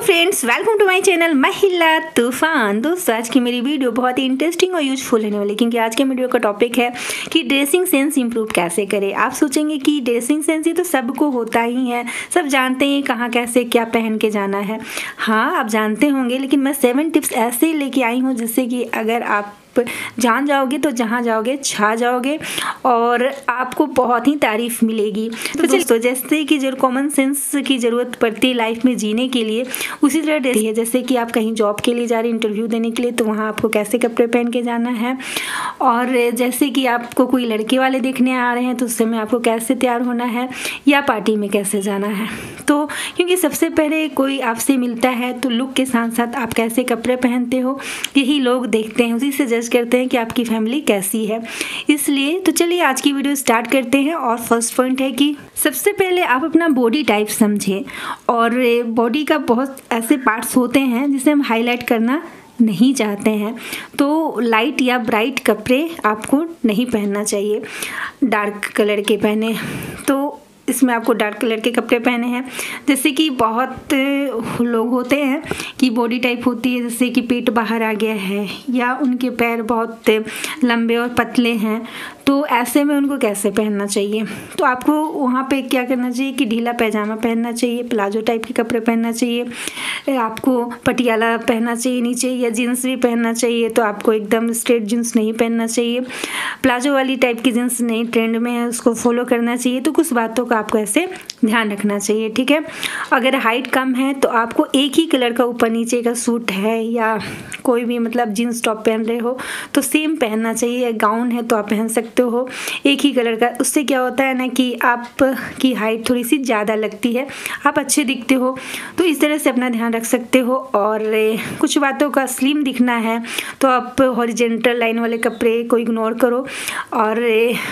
Friends, welcome to my channel महिला तूफान। दोस्तों, आज की मेरी वीडियो बहुत ही इंटरेस्टिंग और यूजफुल होने वाली, क्योंकि आज के वीडियो का टॉपिक है कि ड्रेसिंग सेंस इंप्रूव कैसे करें। आप सोचेंगे कि ड्रेसिंग सेंस ये तो सबको होता ही है, सब जानते हैं कहाँ कैसे क्या पहन के जाना है। हाँ, आप जानते होंगे, लेकिन मैं 7 टिप्स ऐसे ही लेके आई हूँ जिससे कि अगर आप जान जाओगे तो जहाँ जाओगे छा जाओगे और आपको बहुत ही तारीफ मिलेगी। तो दोस्तों, जैसे कि जो कॉमन सेंस की ज़रूरत पड़ती है लाइफ में जीने के लिए, उसी तरह रहती है। जैसे कि आप कहीं जॉब के लिए जा रहे हैं, इंटरव्यू देने के लिए, तो वहाँ आपको कैसे कपड़े पहन के जाना है। और जैसे कि आपको कोई लड़के वाले देखने आ रहे हैं तो उस समय आपको कैसे तैयार होना है, या पार्टी में कैसे जाना है। तो क्योंकि सबसे पहले कोई आपसे मिलता है तो लुक के साथ साथ आप कैसे कपड़े पहनते हो यही लोग देखते हैं, उसी से जज करते हैं कि आपकी फैमिली कैसी है। इसलिए तो चलिए आज की वीडियो स्टार्ट करते हैं। और फर्स्ट पॉइंट है कि सबसे पहले आप अपना बॉडी टाइप समझें। और बॉडी का बहुत ऐसे पार्ट्स होते हैं जिसे हम हाईलाइट करना नहीं चाहते हैं, तो लाइट या ब्राइट कपड़े आपको नहीं पहनना चाहिए। डार्क कलर के पहने, तो इसमें आपको डार्क कलर के कपड़े पहने हैं। जैसे कि बहुत लोग होते हैं कि बॉडी टाइप होती है जैसे कि पेट बाहर आ गया है या उनके पैर बहुत लंबे और पतले हैं, तो ऐसे में उनको कैसे पहनना चाहिए। तो आपको वहाँ पे क्या करना चाहिए कि ढीला पैजामा पहनना चाहिए, प्लाजो टाइप के कपड़े पहनना चाहिए, आपको पटियाला पहनना चाहिए नीचे, या जीन्स भी पहनना चाहिए। तो आपको एकदम स्ट्रेट जीन्स नहीं पहनना चाहिए, प्लाजो वाली टाइप की जीन्स नहीं ट्रेंड में है, उसको फॉलो करना चाहिए। तो कुछ बातों का आपको ऐसे ध्यान रखना चाहिए, ठीक है। अगर हाइट कम है तो आपको एक ही कलर का ऊपर नीचे का सूट है या कोई भी मतलब जीन्स टॉप पहन रहे हो तो सेम पहनना चाहिए, या गाउन है तो आप पहन सकते हो एक ही कलर का। उससे क्या होता है ना कि आपकी हाइट थोड़ी सी ज़्यादा लगती है, आप अच्छे दिखते हो। तो इस तरह से अपना ध्यान रख सकते हो। और कुछ बातों का स्लिम दिखना है तो आप हॉरिजेंटल लाइन वाले कपड़े को इग्नोर करो और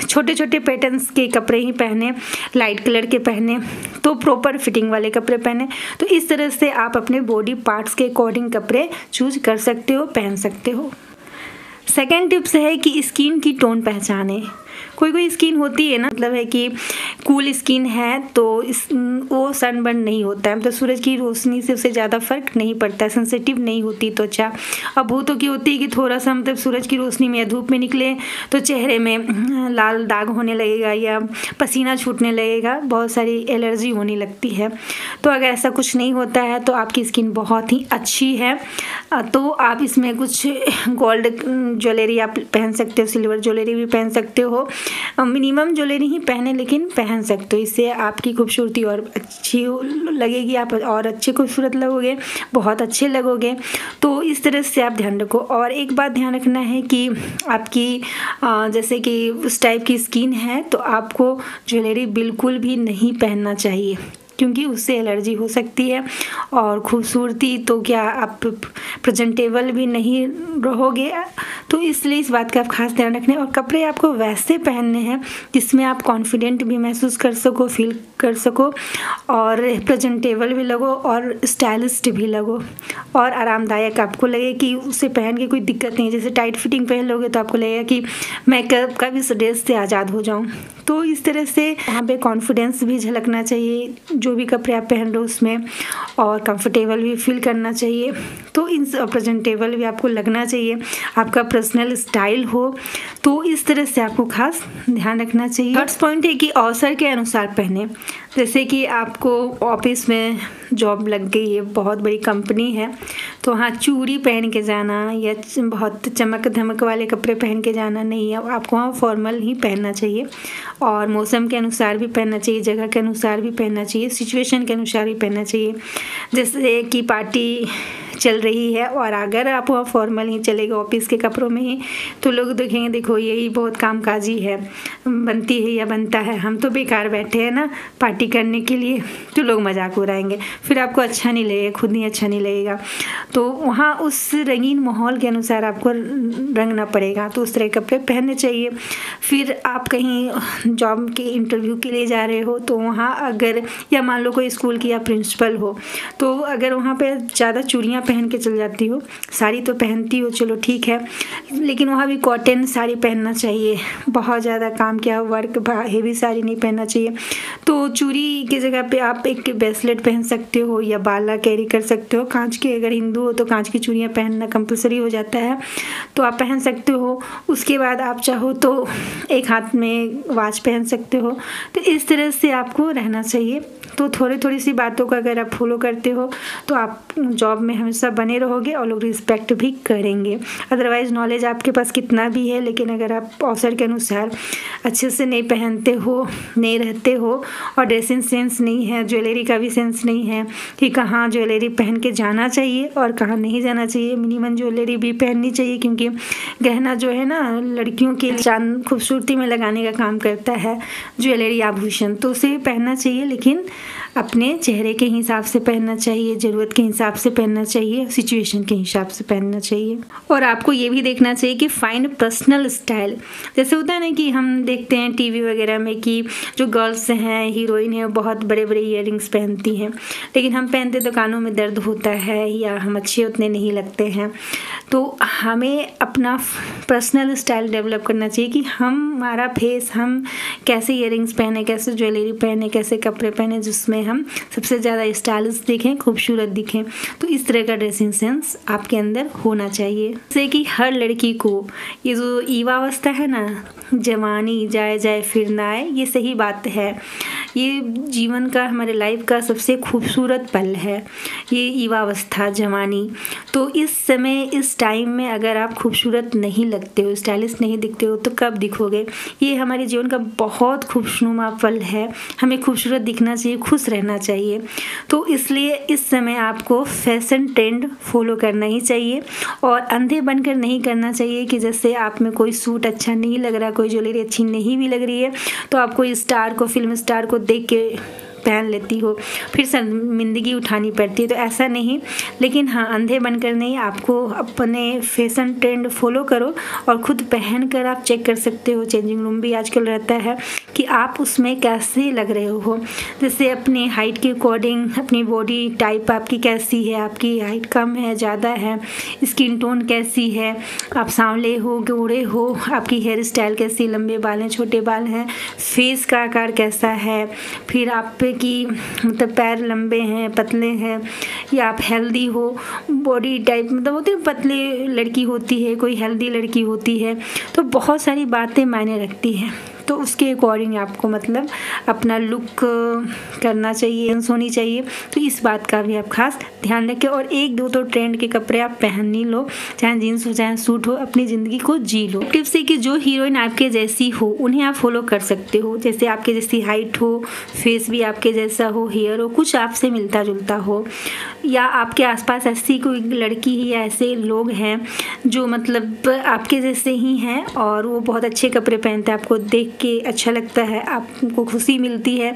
छोटे छोटे पैटर्न्स के कपड़े ही पहने, लाइट कलर के पहने, तो प्रॉपर फिटिंग वाले कपड़े पहने। तो इस तरह से आप अपने बॉडी पार्ट्स के अकॉर्डिंग कपड़े चूज कर सकते हो, पहन सकते हो। सेकेंड टिप्स है कि स्किन की टोन पहचाने। कोई स्किन होती है ना, मतलब है कि कूल स्किन है तो वो सनबर्न नहीं होता है, मतलब सूरज की रोशनी से उससे ज़्यादा फर्क नहीं पड़ता है, सेंसिटिव नहीं होती त्वचा। अब बहुतों की होती है कि थोड़ा सा मतलब सूरज की रोशनी में या धूप में निकले तो चेहरे में लाल दाग होने लगेगा या पसीना छूटने लगेगा, बहुत सारी एलर्जी होने लगती है। तो अगर ऐसा कुछ नहीं होता है तो आपकी स्किन बहुत ही अच्छी है। तो आप इसमें कुछ गोल्ड ज्वेलरी आप पहन सकते हो, सिल्वर ज्वेलरी भी पहन सकते हो। मिनिमम ज्वेलरी ही पहने लेकिन पहन सकते हो, इससे आपकी खूबसूरती और अच्छी लगेगी, आप और अच्छे खूबसूरत लगोगे, बहुत अच्छे लगोगे। तो इस तरह से आप ध्यान रखो। और एक बात ध्यान रखना है कि आपकी जैसे कि उस टाइप की स्किन है तो आपको ज्वेलरी बिल्कुल भी नहीं पहनना चाहिए, क्योंकि उससे एलर्जी हो सकती है। और खूबसूरती तो क्या, आप प्रेजेंटेबल भी नहीं रहोगे। तो इसलिए इस बात का आप खास ध्यान रखना है। और कपड़े आपको वैसे पहनने हैं जिसमें आप कॉन्फिडेंट भी महसूस कर सको, फील कर सको, और प्रेजेंटेबल भी लगो और स्टाइलिस्ट भी लगो और आरामदायक आपको लगे कि उसे पहन के कोई दिक्कत नहीं। जैसे टाइट फिटिंग पहन लोगे तो आपको लगेगा कि मैं कभी इस ड्रेस से आज़ाद हो जाऊँ। तो इस तरह से वहाँ पे कॉन्फिडेंस भी झलकना चाहिए जो भी कपड़े आप पहन रहे हो उसमें, और कंफर्टेबल भी फील करना चाहिए। तो इन प्रेजेंटेबल भी आपको लगना चाहिए, आपका पर्सनल स्टाइल हो। तो इस तरह से आपको खास ध्यान रखना चाहिए। फर्स्ट पॉइंट है कि अवसर के अनुसार पहने। जैसे कि आपको ऑफिस में जॉब लग गई है, बहुत बड़ी कंपनी है, तो हाँ चूड़ी पहन के जाना या बहुत चमक धमक वाले कपड़े पहन के जाना नहीं है, आपको वहाँ फॉर्मल ही पहनना चाहिए। और मौसम के अनुसार भी पहनना चाहिए, जगह के अनुसार भी पहनना चाहिए, सिचुएशन के अनुसार भी पहनना चाहिए। जैसे कि पार्टी चल रही है और अगर आप वहाँ फॉर्मल ही चलेगा ऑफिस के कपड़ों में ही, तो लोग देखेंगे देखो यही बहुत कामकाजी है, बनती है या बनता है, हम तो बेकार बैठे हैं ना पार्टी करने के लिए, तो लोग मजाक उड़ाएंगे, फिर आपको अच्छा नहीं लगेगा, खुद ही अच्छा नहीं लगेगा। तो वहाँ उस रंगीन माहौल के अनुसार आपको रंगना पड़ेगा, तो उस तरह के कपड़े पहनने चाहिए। फिर आप कहीं जॉब के इंटरव्यू के लिए जा रहे हो तो वहाँ अगर, या मान लो कोई स्कूल की या प्रिंसिपल हो, तो अगर वहाँ पे ज़्यादा चूड़ियाँ पहन के चल जाती हो, साड़ी तो पहनती हो चलो ठीक है, लेकिन वहाँ भी कॉटन साड़ी पहनना चाहिए, बहुत ज़्यादा काम किया वर्क हेवी साड़ी नहीं पहनना चाहिए। तो चूड़ी की जगह पे आप एक ब्रेसलेट पहन सकते हो या बाला कैरी कर सकते हो कांच के, अगर हिंदू हो तो कांच की चूड़ियाँ पहनना कंपलसरी हो जाता है तो आप पहन सकते हो। उसके बाद आप चाहो तो एक हाथ में वॉच पहन सकते हो। तो इस तरह से आपको रहना चाहिए। तो थोड़ी सी बातों का अगर आप फॉलो करते हो तो आप जॉब में हमेशा बने रहोगे और लोग रिस्पेक्ट भी करेंगे। अदरवाइज़ नॉलेज आपके पास कितना भी है, लेकिन अगर आप अवसर के अनुसार अच्छे से नहीं पहनते हो, नहीं रहते हो और ड्रेसिंग सेंस नहीं है, ज्वेलरी का भी सेंस नहीं है कि कहाँ ज्वेलरी पहन के जाना चाहिए और कहाँ नहीं जाना चाहिए। मिनिमम ज्वेलरी भी पहननी चाहिए, क्योंकि गहना जो है ना लड़कियों के चांद खूबसूरती में लगाने का काम करता है, ज्वेलरी आभूषण, तो उसे पहनना चाहिए, लेकिन अपने चेहरे के हिसाब से पहनना चाहिए, ज़रूरत के हिसाब से पहनना चाहिए, सिचुएशन के हिसाब से पहनना चाहिए। और आपको ये भी देखना चाहिए कि फाइंड पर्सनल स्टाइल। जैसे होता है ना कि हम देखते हैं टीवी वगैरह में कि जो गर्ल्स हैं, हीरोइन है, बहुत बड़े बड़े ईयररिंग्स पहनती हैं, लेकिन हम पहनते तो कानों में दर्द होता है या हम अच्छे उतने नहीं लगते हैं। तो हमें अपना पर्सनल स्टाइल डेवलप करना चाहिए कि हमारा फेस, हम कैसे ईयररिंग्स पहने, कैसे ज्वेलरी पहने, कैसे कपड़े पहने जिसमें हम सबसे ज़्यादा स्टाइलिश दिखें, खूबसूरत दिखें। तो इस तरह का ड्रेसिंग सेंस आपके अंदर होना चाहिए। जैसे कि हर लड़की को ये जो युवावस्था है ना, जवानी जाए जाए फिर ना आए, ये सही बात है। ये जीवन का, हमारे लाइफ का सबसे खूबसूरत पल है ये युवावस्था, जवानी। तो इस समय, इस टाइम में अगर आप खूबसूरत नहीं लगते हो, स्टाइलिश नहीं दिखते हो, तो कब दिखोगे? ये हमारे जीवन का बहुत खुशनुमा पल है। हमें खूबसूरत दिखना चाहिए, खुश रहना चाहिए। तो इसलिए इस समय आपको फैशन ट्रेंड फॉलो करना ही चाहिए और अंधे बनकर नहीं करना चाहिए कि जैसे आप में कोई सूट अच्छा नहीं लग रहा, कोई ज्वेलरी अच्छी नहीं भी लग रही है तो आप कोई स्टार को, फिल्म स्टार को देख के पहन लेती हो, फिर शर्मिंदगी उठानी पड़ती है। तो ऐसा नहीं, लेकिन हाँ, अंधे बनकर नहीं, आपको अपने फैशन ट्रेंड फॉलो करो और ख़ुद पहन कर आप चेक कर सकते हो। चेंजिंग रूम भी आजकल रहता है कि आप उसमें कैसे लग रहे हो, जैसे अपनी हाइट के अकॉर्डिंग, अपनी बॉडी टाइप आपकी कैसी है, आपकी हाइट कम है, ज़्यादा है, स्किन टोन कैसी है, आप सांवले हो, गोरे हो, आपकी हेयर स्टाइल कैसी, लंबे बाल हैं, छोटे बाल हैं, फेस का आकार कैसा है, फिर आप पे कि मतलब पैर लंबे हैं, पतले हैं, या आप हेल्दी हो, बॉडी टाइप मतलब होते हैं, पतले लड़की होती है, कोई हेल्दी लड़की होती है, तो बहुत सारी बातें मायने रखती हैं। तो उसके अकॉर्डिंग आपको मतलब अपना लुक करना चाहिए, होनी चाहिए। तो इस बात का भी आप खास ध्यान रखें और एक दो तो ट्रेंड के कपड़े आप पहन ही लो, चाहे जीन्स हो चाहे सूट हो, अपनी ज़िंदगी को जी लो। टिप्स है कि जो हीरोइन आपके जैसी हो उन्हें आप फॉलो कर सकते हो, जैसे आपके जैसी हाइट हो, फेस भी आपके जैसा हो, हेयर हो, कुछ आपसे मिलता जुलता हो, या आपके आसपास ऐसी कोई लड़की ही या ऐसे लोग हैं जो मतलब आपके जैसे ही हैं और वो बहुत अच्छे कपड़े पहनते हैं, आपको देख के अच्छा लगता है, आपको खुशी मिलती है,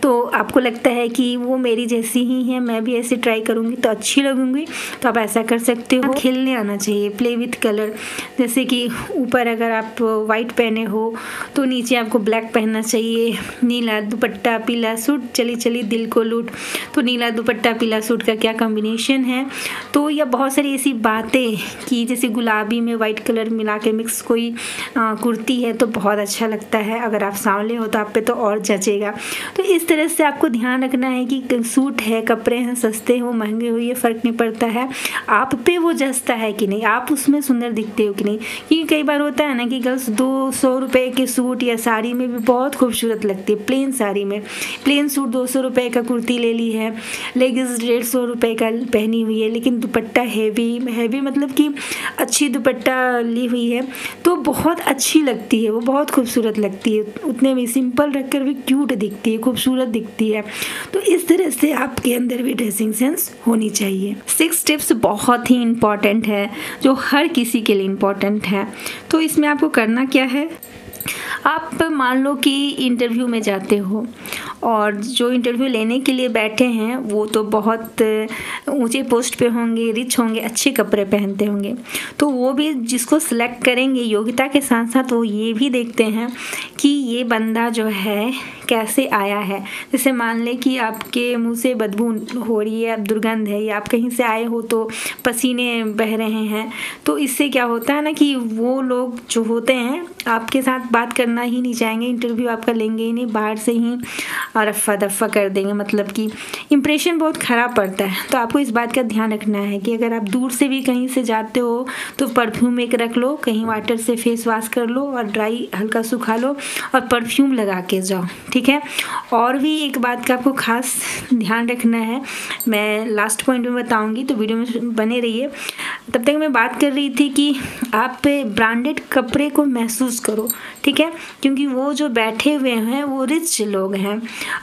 तो आपको लगता है कि वो मेरी जैसी ही है, मैं भी ऐसे ट्राई करूँगी तो अच्छी लगूँगी, तो आप ऐसा कर सकते हो। खेलने आना चाहिए, प्ले विथ कलर, जैसे कि ऊपर अगर आप वाइट पहने हो तो नीचे आपको ब्लैक पहनना चाहिए, नीला दुपट्टा पीला सूट, चली चली दिल को लूट, तो नीला दुपट्टा पीला सूट का क्या कॉम्बिनेशन है। तो या बहुत सारी ऐसी बातें कि जैसे गुलाबी में वाइट कलर मिला के मिक्स कोई कुर्ती है तो बहुत अच्छा लगता है, अगर आप सांवले हो तो आप पे तो और जचेगा। तो इस तरह से आपको ध्यान रखना है कि सूट है, कपड़े हैं, सस्ते हो महंगे हो, ये फ़र्क नहीं पड़ता है, आप पे वो जचता है कि नहीं, आप उसमें सुंदर दिखते हो कि नहीं। क्योंकि कई बार होता है ना कि गर्ल्स 200 रुपये के सूट या साड़ी में भी बहुत खूबसूरत लगती है, प्लेन साड़ी में, प्लेन सूट 200 रुपये का कुर्ती ले ली है, लेगिंग्स 150 रुपये का पहनी हुई है, लेकिन दुपट्टा हैवी मतलब कि अच्छी दुपट्टा ली हुई है तो बहुत अच्छी लगती है, वो बहुत खूबसूरत लगती है, उतने में सिंपल रखकर भी क्यूट दिखती है, खूबसूरत दिखती है। तो इस तरह से आपके अंदर भी ड्रेसिंग सेंस होनी चाहिए। 6 टिप्स बहुत ही इम्पॉर्टेंट है जो हर किसी के लिए इम्पॉर्टेंट है। तो इसमें आपको करना क्या है, आप मान लो कि इंटरव्यू में जाते हो और जो इंटरव्यू लेने के लिए बैठे हैं वो तो बहुत ऊंचे पोस्ट पे होंगे, रिच होंगे, अच्छे कपड़े पहनते होंगे, तो वो भी जिसको सिलेक्ट करेंगे योग्यता के साथ साथ वो ये भी देखते हैं कि ये बंदा जो है कैसे आया है। जैसे मान लें कि आपके मुंह से बदबू हो रही है, दुर्गंध है, या आप कहीं से आए हो तो पसीने बह रहे हैं, तो इससे क्या होता है ना कि वो लोग जो होते हैं आपके साथ बात करना ही नहीं चाहेंगे, इंटरव्यू आपका लेंगे ही नहीं, बाहर से ही रफ़ा दफ़ा कर देंगे, मतलब कि इम्प्रेशन बहुत ख़राब पड़ता है। तो आपको इस बात का ध्यान रखना है कि अगर आप दूर से भी कहीं से जाते हो तो परफ्यूम एक रख लो, कहीं वाटर से फेस वॉश कर लो और ड्राई हल्का सुखा लो और परफ्यूम लगा के जाओ, ठीक है। और भी एक बात का आपको खास ध्यान रखना है, मैं लास्ट पॉइंट में बताऊंगी, तो वीडियो में बने रहिए। तब तक मैं बात कर रही थी कि आप ब्रांडेड कपड़े को महसूस करो, ठीक है, क्योंकि वो जो बैठे हुए हैं वो रिच लोग हैं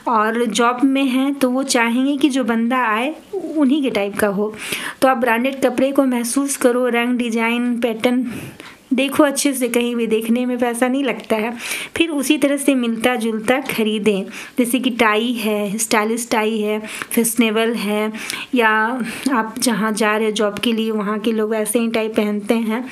और जॉब में हैं, तो वो चाहेंगे कि जो बंदा आए उन्हीं के टाइप का हो। तो आप ब्रांडेड कपड़े को महसूस करो, रंग, डिजाइन, पैटर्न देखो अच्छे से, कहीं भी देखने में पैसा नहीं लगता है, फिर उसी तरह से मिलता जुलता खरीदें। जैसे कि टाई है, स्टाइलिश टाई है, फैशनेबल है, या आप जहाँ जा रहे हो जॉब के लिए वहाँ के लोग वैसे ही टाई पहनते हैं,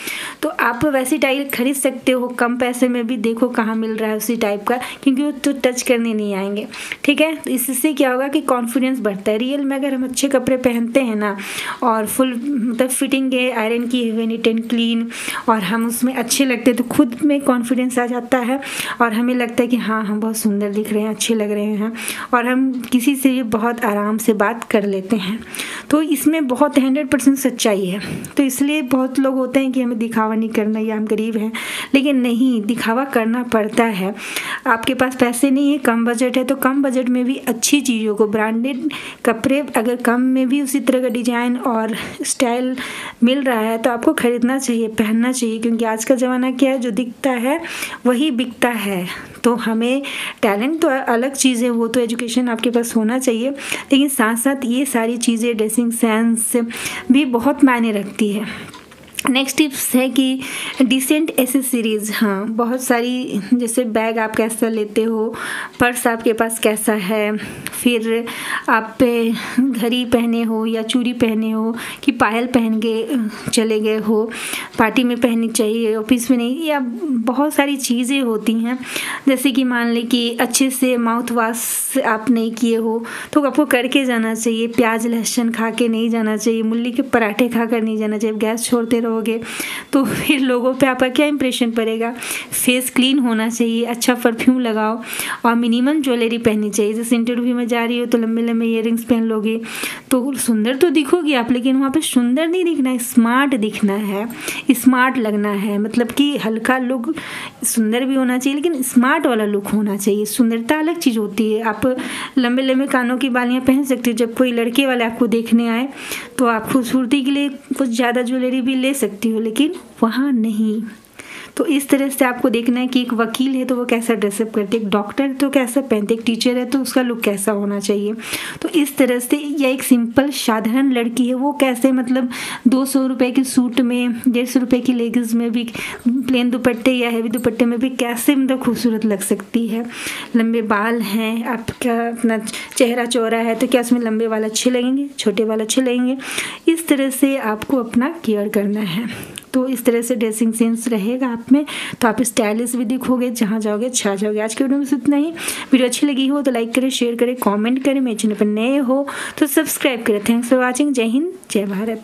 तो आप वैसी टाई खरीद सकते हो कम पैसे में भी। देखो कहाँ मिल रहा है उसी टाइप का, क्योंकि वो तो टच करने नहीं आएंगे, ठीक है। तो इससे क्या होगा कि कॉन्फिडेंस बढ़ता है। रियल में अगर हम अच्छे कपड़े पहनते हैं ना और फुल मतलब फिटिंग के, आयरन किए हुए, नीट एंड क्लीन, और हम उसमें अच्छे लगते हैं, तो खुद में कॉन्फिडेंस आ जाता है और हमें लगता है कि हाँ हम बहुत सुंदर दिख रहे हैं, अच्छे लग रहे हैं, और हम किसी से भी बहुत आराम से बात कर लेते हैं। तो इसमें बहुत 100% सच्चाई है। तो इसलिए बहुत लोग होते हैं कि हमें दिखावा नहीं करना या हम गरीब हैं, लेकिन नहीं, दिखावा करना पड़ता है। आपके पास पैसे नहीं है, कम बजट है, तो कम बजट में भी अच्छी चीज़ों को, ब्रांडेड कपड़े अगर कम में भी उसी तरह का डिजाइन और स्टाइल मिल रहा है तो आपको खरीदना चाहिए, पहनना चाहिए, क्योंकि आज का ज़माना क्या है, जो दिखता है वही बिकता है। तो हमें टैलेंट तो अलग चीज़ है, वो तो एजुकेशन आपके पास होना चाहिए, लेकिन साथ साथ ये सारी चीज़ें, ड्रेसिंग सेंस भी बहुत मायने रखती है। नेक्स्ट टिप्स है कि डिसेंट एसेसरीज़, हाँ बहुत सारी, जैसे बैग आप कैसा लेते हो, पर्स आपके पास कैसा है, फिर आप घड़ी पहने हो या चूड़ी पहने हो कि पायल पहन के चले गए हो, पार्टी में पहननी चाहिए, ऑफिस में नहीं, या बहुत सारी चीज़ें होती हैं। जैसे कि मान लें कि अच्छे से माउथ वॉश आप नहीं किए हो तो आपको करके जाना चाहिए, प्याज लहसुन खा के नहीं जाना चाहिए, मूली के पराठे खा कर नहीं जाना चाहिए, गैस छोड़ते रहोगे तो फिर लोगों पे आपका क्या इंप्रेशन पड़ेगा। फेस क्लीन होना चाहिए, अच्छा परफ्यूम लगाओ और मिनिमम ज्वेलरी पहननी चाहिए। जैसे इंटरव्यू में जा रही हो तो लंबे लंबे ईयरिंग्स पहन लोगे तो सुंदर तो दिखोगी आप, लेकिन वहाँ पे सुंदर नहीं दिखना है, स्मार्ट दिखना है, स्मार्ट लगना है, मतलब कि हल्का लुक, सुंदर भी होना चाहिए लेकिन स्मार्ट वाला लुक होना चाहिए। सुंदरता अलग चीज़ होती है। आप लंबे लंबे कानों की बालियाँ पहन सकते हो, जब कोई लड़के वाले आपको देखने आए तो आप खूबसूरती के लिए कुछ ज़्यादा ज्वेलरी भी ले सकती हो, लेकिन वहाँ नहीं। तो इस तरह से आपको देखना है कि एक वकील है तो वो कैसा ड्रेसअप करते, एक डॉक्टर तो कैसा पहनते, एक टीचर है तो उसका लुक कैसा होना चाहिए। तो इस तरह से, या एक सिंपल साधारण लड़की है वो कैसे, मतलब 200 रुपये के सूट में, 150 रुपये की लेगिंग्स में भी, प्लेन दुपट्टे या हैवी दुपट्टे में भी कैसे मतलब खूबसूरत लग सकती है। लंबे बाल हैं, आपका अपना चेहरा चौड़ा है तो क्या उसमें लंबे बाल अच्छे लगेंगे, छोटे बाल अच्छे लगेंगे। इस तरह से आपको अपना केयर करना है। तो इस तरह से ड्रेसिंग सेंस रहेगा आप में तो आप स्टाइलिश भी दिखोगे, जहाँ जाओगे छा जाओगे। आज के वीडियो में इतना ही। वीडियो अच्छी लगी हो तो लाइक करें, शेयर करें, कमेंट करें। मेरे चैनल पर नए हो तो सब्सक्राइब करें। Thanks for watching. जय हिंद, जय भारत।